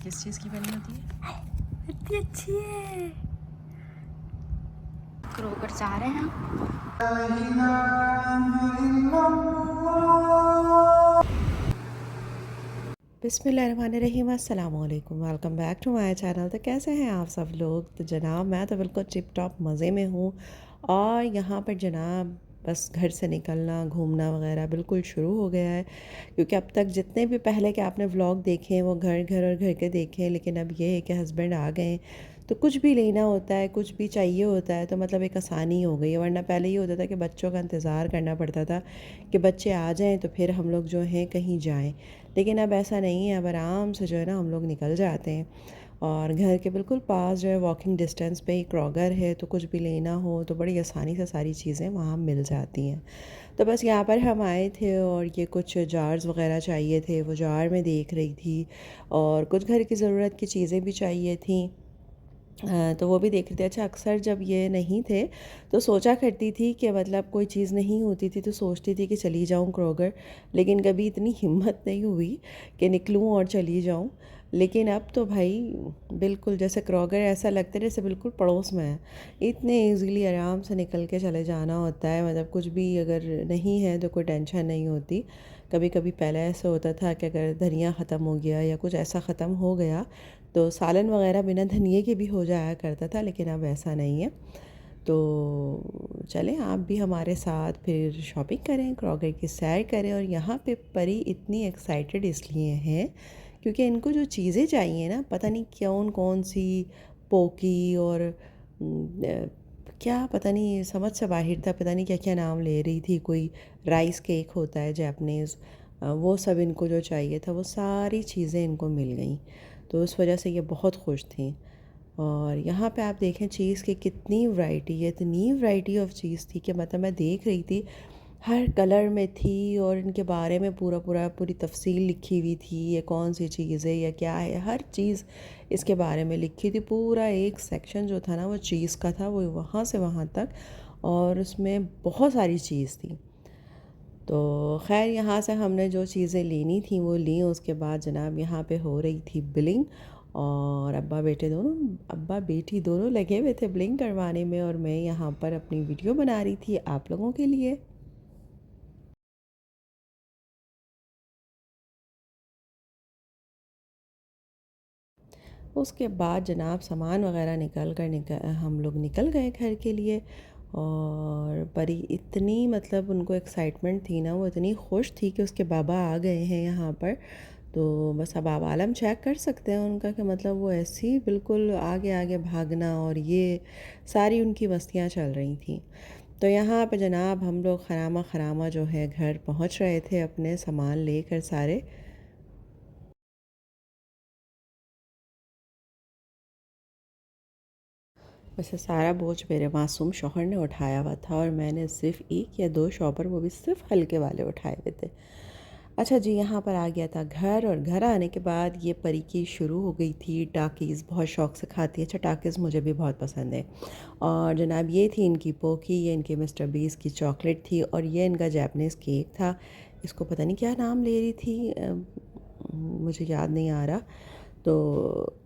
किस चीज़ की बनी होती है? इतनी अच्छी है। क्रोकर जा रहे हैं हम। बिस्मिल्लाहिर्रहमानिर्रहीम, अस्सलाम वालेकुम, welcome back to my channel. तो कैसे हैं आप सब लोग? तो जनाब मैं तो बिल्कुल टिप टॉप मज़े में हूँ। और यहाँ पर जनाब बस घर से निकलना घूमना वगैरह बिल्कुल शुरू हो गया है, क्योंकि अब तक जितने भी पहले के आपने व्लॉग देखे हैं वो घर घर और घर के देखे हैं, लेकिन अब ये है कि हस्बैंड आ गए हैं तो कुछ भी लेना होता है, कुछ भी चाहिए होता है तो मतलब एक आसानी हो गई है। वरना पहले ये होता था कि बच्चों का इंतज़ार करना पड़ता था कि बच्चे आ जाएं तो फिर हम लोग जो हैं कहीं जाएं, लेकिन अब ऐसा नहीं है। अब आराम से जो है ना हम लोग निकल जाते हैं। और घर के बिल्कुल पास जो है वॉकिंग डिस्टेंस पे ही क्रोगर है, तो कुछ भी लेना हो तो बड़ी आसानी से सारी चीज़ें वहाँ मिल जाती हैं। तो बस यहाँ पर हम आए थे और ये कुछ जार्स वगैरह चाहिए थे, वो जार में देख रही थी। और कुछ घर की ज़रूरत की चीज़ें भी चाहिए थी, तो वो भी देख रही थी। अच्छा, अक्सर जब ये नहीं थे तो सोचा करती थी कि मतलब कोई चीज़ नहीं होती थी तो सोचती थी कि चली जाऊँ क्रोगर, लेकिन कभी इतनी हिम्मत नहीं हुई कि निकलूँ और चली जाऊँ। लेकिन अब तो भाई बिल्कुल जैसे क्रोगर ऐसा लगता है जैसे बिल्कुल पड़ोस में है। इतने इजीली आराम से निकल के चले जाना होता है, मतलब कुछ भी अगर नहीं है तो कोई टेंशन नहीं होती। कभी कभी पहले ऐसा होता था कि अगर धनिया ख़त्म हो गया या कुछ ऐसा ख़त्म हो गया तो सालन वगैरह बिना धनिए के भी हो जाया करता था, लेकिन अब ऐसा नहीं है। तो चलें आप भी हमारे साथ फिर शॉपिंग करें, क्रोगर की सैर करें। और यहाँ पे परी इतनी एक्साइटेड इसलिए हैं क्योंकि इनको जो चीज़ें चाहिए ना, पता नहीं कौन कौन सी पोकी और क्या पता नहीं, समझ से बाहर था। पता नहीं क्या क्या नाम ले रही थी, कोई राइस केक होता है जैपनीज़, वो सब इनको जो चाहिए था वो सारी चीज़ें इनको मिल गई। तो उस वजह से ये बहुत खुश थी। और यहाँ पे आप देखें चीज़ की कितनी वैरायटी है, इतनी वैरायटी ऑफ चीज़ थी कि मतलब मैं देख रही थी हर कलर में थी। और इनके बारे में पूरी तफसील लिखी हुई थी, ये कौन सी चीज़ है या क्या है, हर चीज़ इसके बारे में लिखी थी। पूरा एक सेक्शन जो था ना वो चीज़ का था, वो वहाँ से वहाँ तक, और उसमें बहुत सारी चीज़ थी। तो खैर यहाँ से हमने जो चीज़ें लेनी थी वो ली। उसके बाद जनाब यहाँ पे हो रही थी बिलिंग, और अब्बा बेटी दोनों लगे हुए थे बिलिंग करवाने में, और मैं यहाँ पर अपनी वीडियो बना रही थी आप लोगों के लिए। उसके बाद जनाब सामान वगैरह निकल हम लोग निकल गए घर के लिए। और परी इतनी मतलब उनको एक्साइटमेंट थी ना, वो इतनी खुश थी कि उसके बाबा आ गए हैं यहाँ पर। तो बस अब आप आलम चेक कर सकते हैं उनका कि मतलब वो ऐसी बिल्कुल आगे आगे भागना और ये सारी उनकी मस्तियाँ चल रही थी। तो यहाँ पे जनाब हम लोग खरामा खरामा जो है घर पहुँच रहे थे अपने सामान लेकर सारे। वैसे सारा बोझ मेरे मासूम शौहर ने उठाया हुआ था, और मैंने सिर्फ़ एक या दो शॉपर, वो भी सिर्फ़ हल्के वाले उठाए हुए थे। अच्छा जी, यहाँ पर आ गया था घर, और घर आने के बाद ये परी की शुरू हो गई थी टाकीज़। बहुत शौक़ से खाती है। अच्छा, टाकीज़ मुझे भी बहुत पसंद है। और जनाब ये थी इनकी पोकी, ये इनके मिस्टर बीस की चॉकलेट थी, और ये इनका जैपनीज़ केक था। इसको पता नहीं क्या नाम ले रही थी, मुझे याद नहीं आ रहा। तो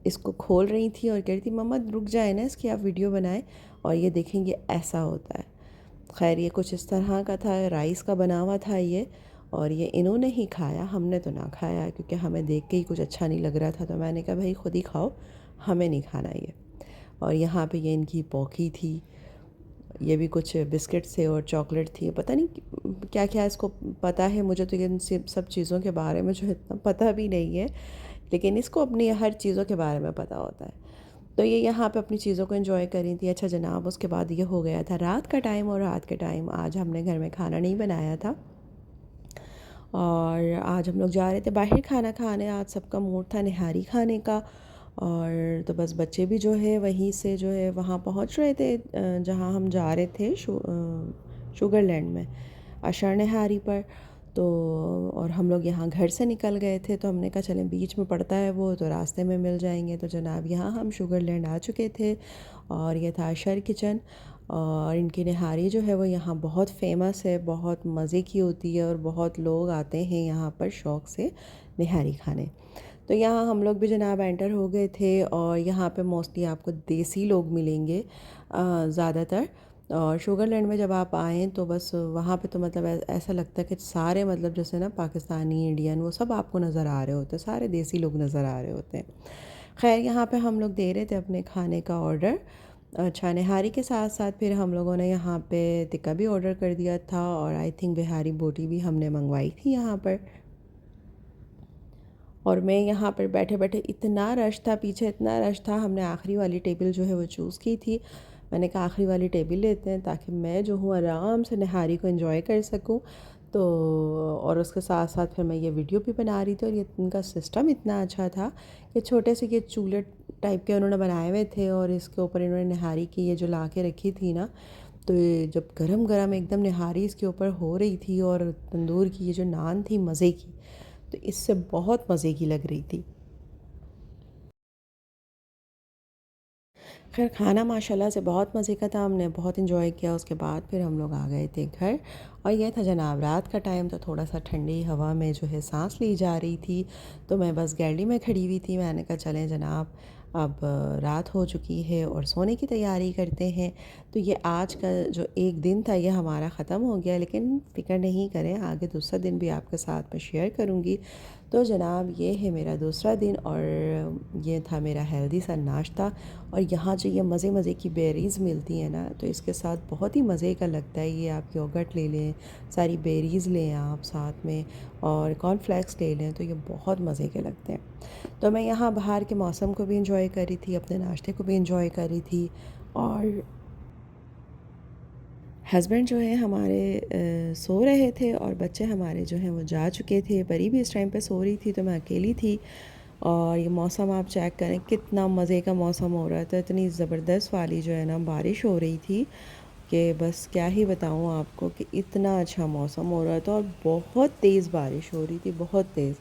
इसको खोल रही थी और कह रही थी मम्मा रुक जाए ना इसकी, आप वीडियो बनाएं। और ये देखेंगे ऐसा होता है। खैर ये कुछ इस तरह का था, राइस का बना हुआ था ये। और ये इन्होंने ही खाया, हमने तो ना खाया क्योंकि हमें देख के ही कुछ अच्छा नहीं लग रहा था। तो मैंने कहा भाई खुद ही खाओ, हमें नहीं खाना ये। और यहाँ पे ये इनकी पौकी थी, ये भी कुछ बिस्किट थे और चॉकलेट थी। पता नहीं क्या क्या इसको पता है, मुझे तो इन सब चीज़ों के बारे में जो है इतना पता भी नहीं है, लेकिन इसको अपनी हर चीज़ों के बारे में पता होता है। तो ये यहाँ पे अपनी चीज़ों को एंजॉय कर रही थी। अच्छा जनाब, उसके बाद ये हो गया था रात का टाइम, और रात के टाइम आज हमने घर में खाना नहीं बनाया था, और आज हम लोग जा रहे थे बाहर खाना खाने। आज सबका मूड था निहारी खाने का। और तो बस बच्चे भी जो है वहीं से जो है वहाँ पहुँच रहे थे जहाँ हम जा रहे थे, शुगरलैंड में, अशर निहारी पर। तो और हम लोग यहाँ घर से निकल गए थे, तो हमने कहा चलें बीच में पड़ता है वो, तो रास्ते में मिल जाएंगे। तो जनाब यहाँ हम शुगरलैंड आ चुके थे, और ये था अशर किचन। और इनकी निहारी जो है वो यहाँ बहुत फ़ेमस है, बहुत मज़े की होती है और बहुत लोग आते हैं यहाँ पर शौक़ से निहारी खाने। तो यहाँ हम लोग भी जनाब एंटर हो गए थे और यहाँ पे मोस्टली आपको देसी लोग मिलेंगे ज़्यादातर। और शुगरलैंड में जब आप आएँ तो बस वहाँ पे तो मतलब ऐसा लगता है कि सारे मतलब जैसे ना पाकिस्तानी, इंडियन वो सब आपको नज़र आ रहे होते हैं, सारे देसी लोग नज़र आ रहे होते हैं। ख़ैर यहाँ पे हम लोग दे रहे थे अपने खाने का ऑर्डर। अच्छा, निहारी के साथ साथ फिर हम लोगों ने यहाँ पे टिक्का भी ऑर्डर कर दिया था और आई थिंक बिहारी बोटी भी हमने मंगवाई थी यहाँ पर। और मैं यहाँ पर बैठे बैठे इतना रश था, पीछे इतना रश था, हमने आखिरी वाली टेबल जो है वो चूज़ की थी। मैंने कहा आखिरी वाली टेबल लेते हैं ताकि मैं जो हूँ आराम से निहारी को एंजॉय कर सकूँ। तो और उसके साथ साथ फिर मैं ये वीडियो भी बना रही थी और ये इनका सिस्टम इतना अच्छा था कि छोटे से ये चूल्हे टाइप के उन्होंने बनाए हुए थे और इसके ऊपर इन्होंने निहारी की ये जो ला के रखी थी ना, तो ये जब गरम गरम एकदम निहारी इसके ऊपर हो रही थी और तंदूर की ये जो नान थी मज़े की, तो इससे बहुत मज़े की लग रही थी। खैर खाना माशाल्लाह से बहुत मज़े का था, हमने बहुत इन्जॉय किया। उसके बाद फिर हम लोग आ गए थे घर और यह था जनाब रात का टाइम, तो थोड़ा सा ठंडी हवा में जो है सांस ली जा रही थी। तो मैं बस गैलरी में खड़ी हुई थी, मैंने कहा चलें जनाब अब रात हो चुकी है और सोने की तैयारी करते हैं। तो ये आज का जो एक दिन था ये हमारा ख़त्म हो गया, लेकिन फ़िक्र नहीं करें, आगे दूसरा दिन भी आपके साथ मैं शेयर करूँगी। तो जनाब ये है मेरा दूसरा दिन और ये था मेरा हेल्दी सा नाश्ता। और यहाँ जो ये मज़े मज़े की बेरीज़ मिलती हैं ना, तो इसके साथ बहुत ही मज़े का लगता है। ये आप योगर्ट ले लें, सारी बेरीज़ लें आप साथ में और कॉर्नफ्लेक्स ले लें, तो ये बहुत मज़े के लगते हैं। तो मैं यहाँ बाहर के मौसम को भी इंजॉय कर रही थी, अपने नाश्ते को भी इंजॉय कर रही थी। और हस्बैंड जो है हमारे सो रहे थे और बच्चे हमारे जो हैं वो जा चुके थे। परी भी इस टाइम पे सो रही थी, तो मैं अकेली थी। और ये मौसम आप चेक करें, कितना मज़े का मौसम हो रहा था, इतनी ज़बरदस्त वाली जो है ना बारिश हो रही थी कि बस क्या ही बताऊँ आपको कि इतना अच्छा मौसम हो रहा था और बहुत तेज़ बारिश हो रही थी, बहुत तेज़।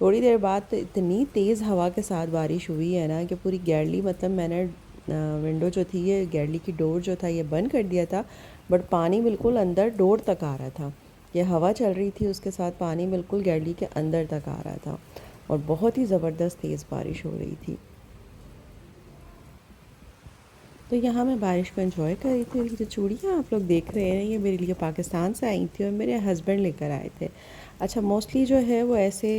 थोड़ी देर बाद तो इतनी तेज़ हवा के साथ बारिश हुई है ना कि पूरी गैलरी, मतलब मैंने विंडो जो थी ये गैलरी की डोर जो था ये बंद कर दिया था, बट पानी बिल्कुल अंदर डोर तक आ रहा था। ये हवा चल रही थी, उसके साथ पानी बिल्कुल गैलरी के अंदर तक आ रहा था और बहुत ही ज़बरदस्त तेज़ बारिश हो रही थी। तो यहाँ मैं बारिश को एंजॉय कर रही थी। ये जो चूड़ियाँ आप लोग देख रहे हैं ये मेरे लिए पाकिस्तान से आई थी और मेरे हस्बैंड लेकर आए थे। अच्छा, मोस्टली जो है वो ऐसे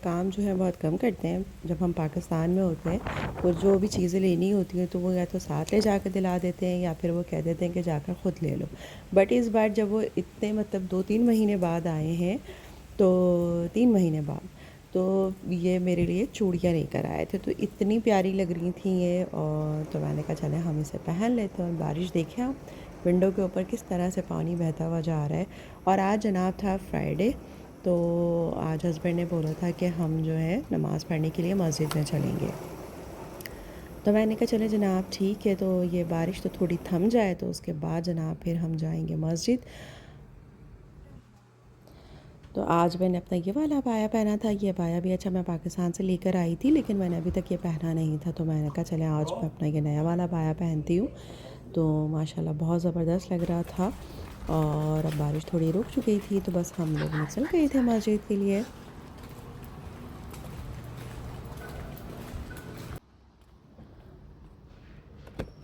काम जो है बहुत कम करते हैं जब हम पाकिस्तान में होते हैं। वो जो भी चीज़ें लेनी होती हैं तो वो या तो साथ ले जाकर दिला देते हैं या फिर वो कह देते हैं कि जाकर ख़ुद ले लो। बट इस बार जब वो इतने मतलब 2-3 महीने बाद आए हैं, तो 3 महीने बाद, तो ये मेरे लिए चूड़ियाँ लेकर आए थे। तो इतनी प्यारी लग रही थी ये, और तो मैंने कहा चलें हम इसे पहन लेते हैं। और बारिश देखें आप, विंडो के ऊपर किस तरह से पानी बहता हुआ जा रहा है। और आज जनाब था फ्राइडे, तो आज हस्बैंड ने बोला था कि हम जो है नमाज़ पढ़ने के लिए मस्जिद में चलेंगे। तो मैंने कहा चले जनाब ठीक है, तो ये बारिश तो थोड़ी थम जाए तो उसके बाद जनाब फिर हम जाएंगे मस्जिद। तो आज मैंने अपना ये वाला अबाया पहना था। ये अबाया भी अच्छा मैं पाकिस्तान से लेकर आई थी, लेकिन मैंने अभी तक ये पहना नहीं था, तो मैंने कहा चले आज मैं अपना ये नया वाला अबाया पहनती हूँ। तो माशाल्लाह बहुत ज़बरदस्त लग रहा था। और अब बारिश थोड़ी रुक चुकी थी, तो बस हम लोग निकल गए थे मस्जिद के लिए।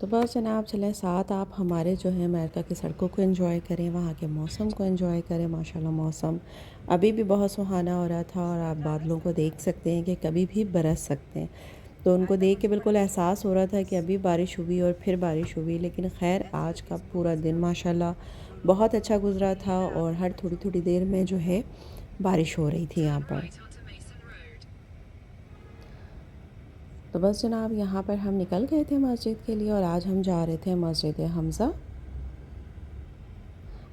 तो बस जनाब चलें साथ आप हमारे जो है अमेरिका की सड़कों को एंजॉय करें, वहाँ के मौसम को एंजॉय करें। माशाल्लाह मौसम अभी भी बहुत सुहाना हो रहा था और आप बादलों को देख सकते हैं कि कभी भी बरस सकते हैं। तो उनको देख के बिल्कुल एहसास हो रहा था कि अभी बारिश हुई और फिर बारिश हुई, लेकिन ख़ैर आज का पूरा दिन माशाल्लाह बहुत अच्छा गुज़रा था और हर थोड़ी थोड़ी देर में जो है बारिश हो रही थी यहाँ पर। तो बस जनाब यहाँ पर हम निकल गए थे मस्जिद के लिए और आज हम जा रहे थे मस्जिद हमज़ा।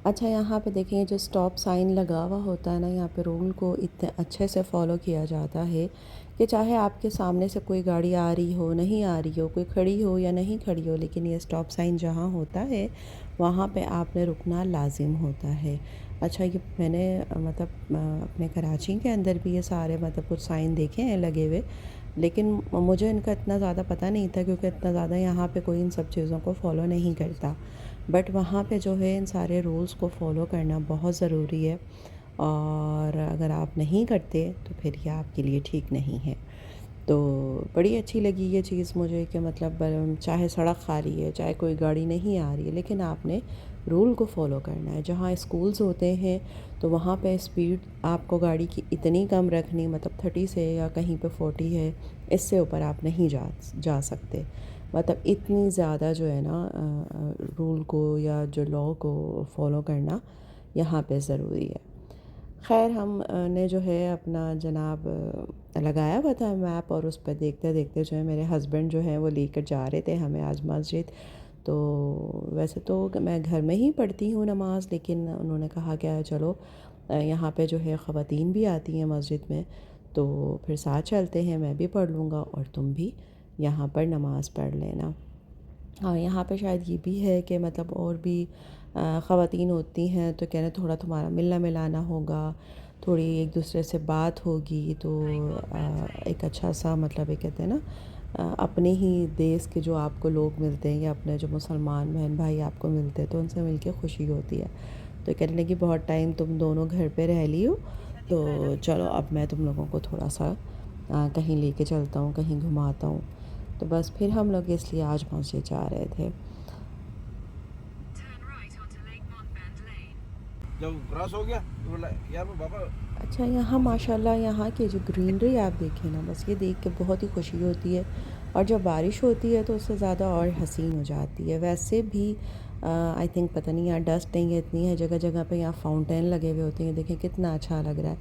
अच्छा, यहाँ पे देखें जो स्टॉप साइन लगा हुआ होता है ना, यहाँ पे रूल को इतने अच्छे से फॉलो किया जाता है कि चाहे आपके सामने से कोई गाड़ी आ रही हो, नहीं आ रही हो, कोई खड़ी हो या नहीं खड़ी हो, लेकिन ये स्टॉप साइन जहाँ होता है वहाँ पे आपने रुकना लाजिम होता है। अच्छा, ये मैंने मतलब अपने कराची के अंदर भी ये सारे मतलब कुछ साइन देखे हैं लगे हुए, लेकिन मुझे इनका इतना ज़्यादा पता नहीं था क्योंकि इतना ज़्यादा यहाँ पे कोई इन सब चीज़ों को फॉलो नहीं करता। बट वहाँ पे जो है इन सारे रूल्स को फॉलो करना बहुत ज़रूरी है, और अगर आप नहीं करते तो फिर ये आपके लिए ठीक नहीं है। तो बड़ी अच्छी लगी ये चीज़ मुझे कि मतलब चाहे सड़क खाली है, चाहे कोई गाड़ी नहीं आ रही है, लेकिन आपने रूल को फॉलो करना है। जहाँ स्कूल्स होते हैं तो वहाँ पे स्पीड आपको गाड़ी की इतनी कम रखनी, मतलब 30 से, या कहीं पे 40 है, इससे ऊपर आप नहीं जा सकते। मतलब इतनी ज़्यादा जो है ना रूल को या जो लॉ को फॉलो करना यहाँ पे ज़रूरी है। ख़ैर हम ने जो है अपना जनाब लगाया हुआ था मैप, और उस पर देखते देखते जो है मेरे हस्बैंड जो हैं वो लेकर जा रहे थे हमें आज मस्जिद। तो वैसे तो मैं घर में ही पढ़ती हूँ नमाज़, लेकिन उन्होंने कहा कि चलो यहाँ पे जो है ख़वातीन भी आती हैं मस्जिद में, तो फिर साथ चलते हैं, मैं भी पढ़ लूँगा और तुम भी यहाँ पर नमाज़ पढ़ लेना। हाँ, यहाँ पे शायद ये भी है कि मतलब और भी ख़वातीन होती हैं, तो कह रहे थोड़ा तुम्हारा मिलना मिलाना होगा, थोड़ी एक दूसरे से बात होगी, तो एक अच्छा सा मतलब ये कहते हैं ना अपने ही देश के जो आपको लोग मिलते हैं या अपने जो मुसलमान बहन भाई आपको मिलते हैं, तो उनसे मिलके खुशी होती है। तो कह रहे हैं कि बहुत टाइम तुम दोनों घर पे रह ली हो, तो चलो अब मैं तुम लोगों को थोड़ा सा कहीं लेके चलता हूँ, कहीं घुमाता हूँ। तो बस फिर हम लोग इसलिए आज मस्जिद जा रहे थे। जब क्रॉस हो गया तो बोला यार वो बाबा। अच्छा, यहाँ माशाल्लाह यहाँ की जो ग्रीनरी आप देखें ना, बस ये देख के बहुत ही खुशी होती है, और जब बारिश होती है तो उससे ज़्यादा और हसीन हो जाती है। वैसे भी आई थिंक पता नहीं यहाँ डस्ट नहीं है इतनी है, जगह जगह पे यहाँ फाउंटेन लगे हुए होते हैं, देखें कितना अच्छा लग रहा है।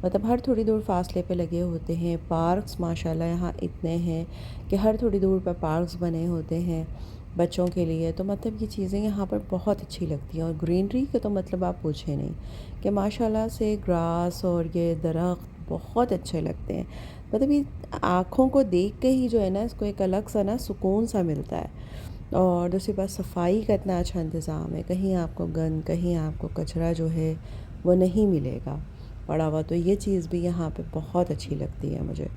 मतलब हर थोड़ी दूर फासले पे लगे होते हैं पार्क्स, माशाल्लाह यहाँ इतने हैं कि हर थोड़ी दूर पर पार्क्स बने होते हैं बच्चों के लिए। तो मतलब ये चीज़ें यहाँ पर बहुत अच्छी लगती हैं, और ग्रीनरी के तो मतलब आप पूछें नहीं कि माशाल्लाह से ग्रास और ये दरख्त बहुत अच्छे लगते हैं। मतलब ये आँखों को देख के ही जो है ना, इसको एक अलग सा ना सुकून सा मिलता है। और दूसरी बात, सफाई का इतना अच्छा इंतज़ाम है, कहीं आपको गंद, कहीं आपको कचरा जो है वो नहीं मिलेगा पड़ा हुआ। तो ये चीज़ भी यहाँ पे बहुत अच्छी लगती है मुझे।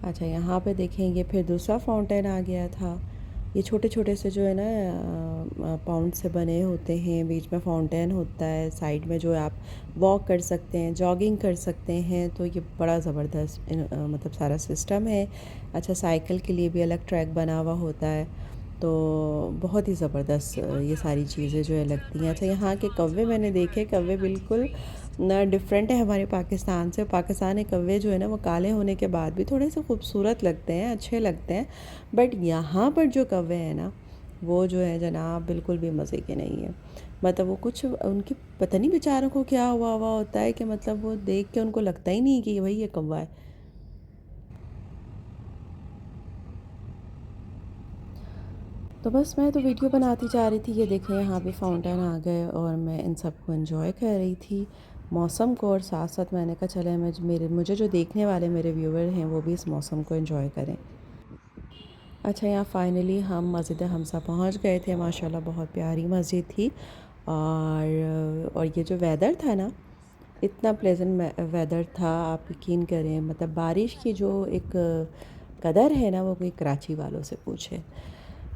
अच्छा, यहाँ पे देखेंगे फिर दूसरा फाउंटेन आ गया था। ये छोटे छोटे से जो है ना पाउंड से बने होते हैं, बीच में फाउंटेन होता है, साइड में जो है आप वॉक कर सकते हैं, जॉगिंग कर सकते हैं। तो ये बड़ा ज़बरदस्त मतलब सारा सिस्टम है। अच्छा, साइकिल के लिए भी अलग ट्रैक बना हुआ होता है। तो बहुत ही ज़बरदस्त ये सारी चीज़ें जो है लगती हैं। अच्छा, यहाँ के कौवे मैंने देखे, कौवे बिल्कुल ना डिफरेंट है हमारे पाकिस्तान से। पाकिस्तानी कौवे जो है ना वो काले होने के बाद भी थोड़े से खूबसूरत लगते हैं, अच्छे लगते हैं। बट यहाँ पर जो कौवे हैं ना, वो जो है जनाब बिल्कुल भी मज़े के नहीं है। मतलब वो कुछ उनकी पता नहीं बेचारों को क्या हुआ हुआ होता है कि मतलब वो देख के उनको लगता ही नहीं कि भाई ये कौवा है। तो बस मैं तो वीडियो बनाती जा रही थी, ये देखें यहाँ पे फाउंटेन आ गए, और मैं इन सब को एंजॉय कर रही थी मौसम को, और साथ साथ मैंने कहा चले मुझे जो देखने वाले मेरे व्यूवर हैं वो भी इस मौसम को एंजॉय करें। अच्छा, यहाँ फाइनली हम मस्जिद हमसा पहुँच गए थे। माशाल्लाह बहुत प्यारी मस्जिद थी, और ये जो वेदर था ना, इतना प्लेजेंट वेदर था, आप यकीन करें। मतलब बारिश की जो एक कदर है ना, वो कोई कराची वालों से पूछे।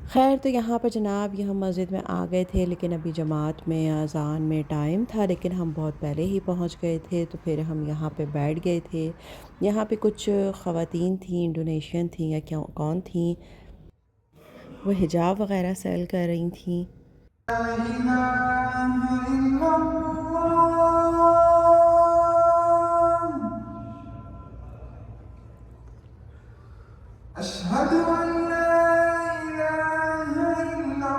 खैर, तो यहाँ पर जनाब ये हम मस्जिद में आ गए थे, लेकिन अभी जमात में अज़ान में टाइम था, लेकिन हम बहुत पहले ही पहुँच गए थे। तो फिर हम यहाँ पे बैठ गए थे। यहाँ पे कुछ ख़वातीन थी, इंडोनेशियन थी या क्या कौन थी, वो हिजाब वगैरह सेल कर रही थी। अशहदु अल्ला इलाहा इल्लल्लाह।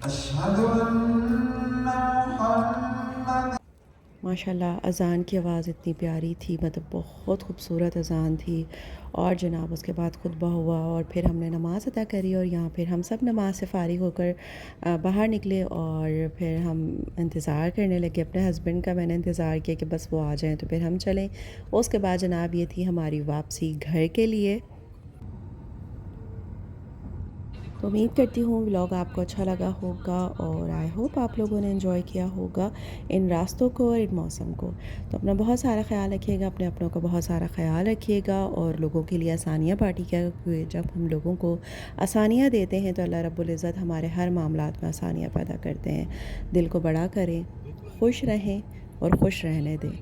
अशहदु अन्ना मुहम्मद। माशाल्लाह अज़ान की आवाज़ इतनी प्यारी थी, मतलब बहुत खूबसूरत अज़ान थी। और जनाब उसके बाद खुतबा हुआ, और फिर हमने नमाज़ अदा करी, और यहाँ फिर हम सब नमाज से फ़ारिग होकर बाहर निकले, और फिर हम इंतज़ार करने लगे अपने हस्बैंड का। मैंने इंतज़ार किया कि बस वो आ जाएं तो फिर हम चलें। उसके बाद जनाब ये थी हमारी वापसी घर के लिए। तो उम्मीद करती हूँ व्लॉग आपको अच्छा लगा होगा और आई होप आप लोगों ने एंजॉय किया होगा इन रास्तों को और इन मौसम को। तो अपना बहुत सारा ख्याल रखिएगा, अपने अपनों का बहुत सारा ख्याल रखिएगा और लोगों के लिए आसानियाँ बांटिएगा, क्योंकि जब हम लोगों को आसानियाँ देते हैं तो अल्लाह रब्बुल इज़्ज़त हमारे हर मामलात में आसानियाँ पैदा करते हैं। दिल को बड़ा करें, खुश रहें और खुश रहने दें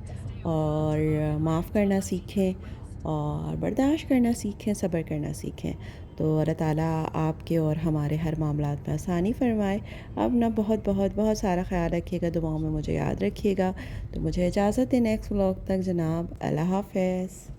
और माफ़ करना सीखें और बर्दाश्त करना सीखें, सब्र करना सीखें। तो अल्लाह ताला आपके और हमारे हर मामलात में आसानी फ़रमाए। अपना बहुत बहुत बहुत सारा ख़्याल रखिएगा, दुआओं में मुझे याद रखिएगा। तो मुझे इजाज़त दें नेक्स्ट व्लॉग तक जनाब। अल्लाह हाफ़िज़।